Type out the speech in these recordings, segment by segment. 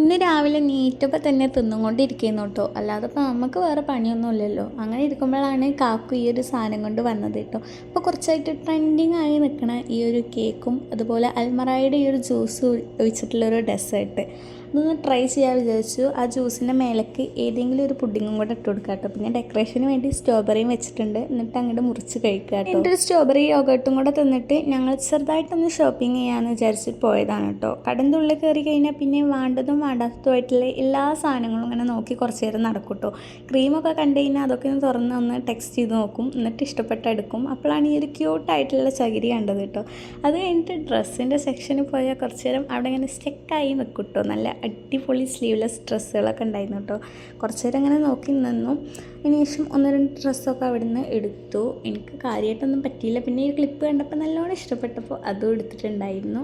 ഇന്ന് രാവിലെ നീറ്റപ്പോൾ തന്നെ തിന്നുകൊണ്ടിരിക്കുന്നു കേട്ടോ. അല്ലാതെ ഇപ്പോൾ നമുക്ക് വേറെ പണിയൊന്നുമില്ലല്ലോ. അങ്ങനെ ഇരിക്കുമ്പോഴാണ് കാക്കു ഈ ഒരു സാധനം കൊണ്ട് വന്നത് കേട്ടോ. അപ്പോൾ കുറച്ചായിട്ട് ട്രെൻഡിങ് ആയി നിൽക്കണ ഈ ഒരു കേക്കും അതുപോലെ അൽമറായുടെ ഈ ഒരു ജ്യൂസ് ഒഴിച്ചിട്ടുള്ളൊരു ഡെസേർട്ട് ഇതൊന്ന് ട്രൈ ചെയ്യാൻ വിചാരിച്ചു. ആ ജ്യൂസിൻ്റെ മേലേക്ക് ഏതെങ്കിലും ഒരു പുഡിങ്ങും കൂടെ ഇട്ട് കൊടുക്കുക കേട്ടോ. പിന്നെ ഡെക്കറേഷന് വേണ്ടി സ്ട്രോബെറിയും വെച്ചിട്ടുണ്ട്. എന്നിട്ട് അങ്ങോട്ട് മുറിച്ച് കഴിക്കുക കേട്ടോ. എൻ്റെ ഒരു സ്ട്രോബെറി യോഗട്ടും കൂടെ തിന്നിട്ട് ഞങ്ങൾ ചെറുതായിട്ടൊന്ന് ഷോപ്പിംഗ് ചെയ്യാമെന്ന് വിചാരിച്ചിട്ട് പോയതാണ് കേട്ടോ. കടൻ്റെ ഉള്ളിൽ കയറി കഴിഞ്ഞാൽ പിന്നെ വേണ്ടതും വേണ്ടാത്തതുമായിട്ടുള്ള എല്ലാ സാധനങ്ങളും ഇങ്ങനെ നോക്കി കുറച്ച് നേരം നടക്കും കേട്ടോ. ക്രീമൊക്കെ കണ്ടു കഴിഞ്ഞാൽ അതൊക്കെ ഒന്ന് തുറന്ന് ഒന്ന് ടെക്സ്റ്റ് ചെയ്ത് നോക്കും, എന്നിട്ട് ഇഷ്ടപ്പെട്ട എടുക്കും. അപ്പോഴാണ് ഈ ഒരു ക്യൂട്ടായിട്ടുള്ള ചകിരി കണ്ടത് കേട്ടോ. അത് കഴിഞ്ഞിട്ട് ഡ്രസ്സിൻ്റെ സെക്ഷനിൽ പോയാൽ കുറച്ച് നേരം അവിടെ ഇങ്ങനെ സ്റ്റെക്കായി നിൽക്കും കേട്ടോ. നല്ല അടിപൊളി സ്ലീവ്ലെസ് ഡ്രസ്സുകളൊക്കെ ഉണ്ടായിരുന്നു കേട്ടോ. കുറച്ച് നേരം അങ്ങനെ നോക്കി നിന്നു. അതിനുശേഷം ഒന്ന് രണ്ട് ഡ്രസ്സൊക്കെ അവിടെ നിന്ന് എടുത്തു. എനിക്ക് കാര്യമായിട്ടൊന്നും പറ്റിയില്ല. പിന്നെ ഈ ക്ലിപ്പ് കണ്ടപ്പോൾ നല്ലോണം ഇഷ്ടപ്പെട്ടപ്പോൾ അതും എടുത്തിട്ടുണ്ടായിരുന്നു.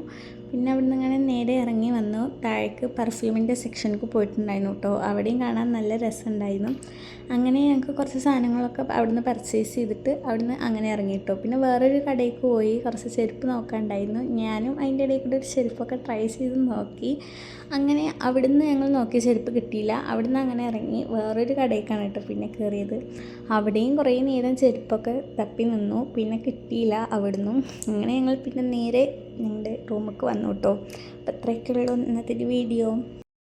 പിന്നെ അവിടെ നിന്ന് ഇങ്ങനെ നേരെ ഇറങ്ങി വന്നു. താഴേക്ക് പെർഫ്യൂമിൻ്റെ സെക്ഷനിലേക്ക് പോയിട്ടുണ്ടായിരുന്നു കേട്ടോ. അവിടെയും കാണാൻ നല്ല രസമുണ്ടായിരുന്നു. അങ്ങനെ ഞങ്ങൾക്ക് കുറച്ച് സാധനങ്ങളൊക്കെ അവിടെ നിന്ന് പർച്ചേസ് ചെയ്തിട്ട് അവിടെ നിന്ന് അങ്ങനെ ഇറങ്ങി കേട്ടോ. പിന്നെ വേറൊരു കടയിലേക്ക് പോയി കുറച്ച് ചെരുപ്പ് നോക്കാനുണ്ടായിരുന്നു. ഞാനും അതിൻ്റെ ഇടയിൽ കൂടെ ഒരു ചെരുപ്പൊക്കെ ട്രൈ ചെയ്ത് നോക്കി. അങ്ങനെ അവിടുന്ന് ഞങ്ങൾ നോക്കിയ ചെരുപ്പ് കിട്ടിയില്ല. അവിടുന്ന് അങ്ങനെ ഇറങ്ങി വേറൊരു കടയിലേക്കാണ് കേട്ടോ പിന്നെ കയറിയത്. അവിടെയും കുറേ നേരം ചെരുപ്പൊക്കെ തപ്പി നിന്നു, പിന്നെ കിട്ടിയില്ല അവിടുന്നും. അങ്ങനെ ഞങ്ങൾ പിന്നെ നേരെ ഞങ്ങളുടെ റൂമിലേക്ക് വന്നു കേട്ടോ. അപ്പോൾ അത്രയൊക്കെയുള്ളൂ ഇന്നത്തെ വീഡിയോ.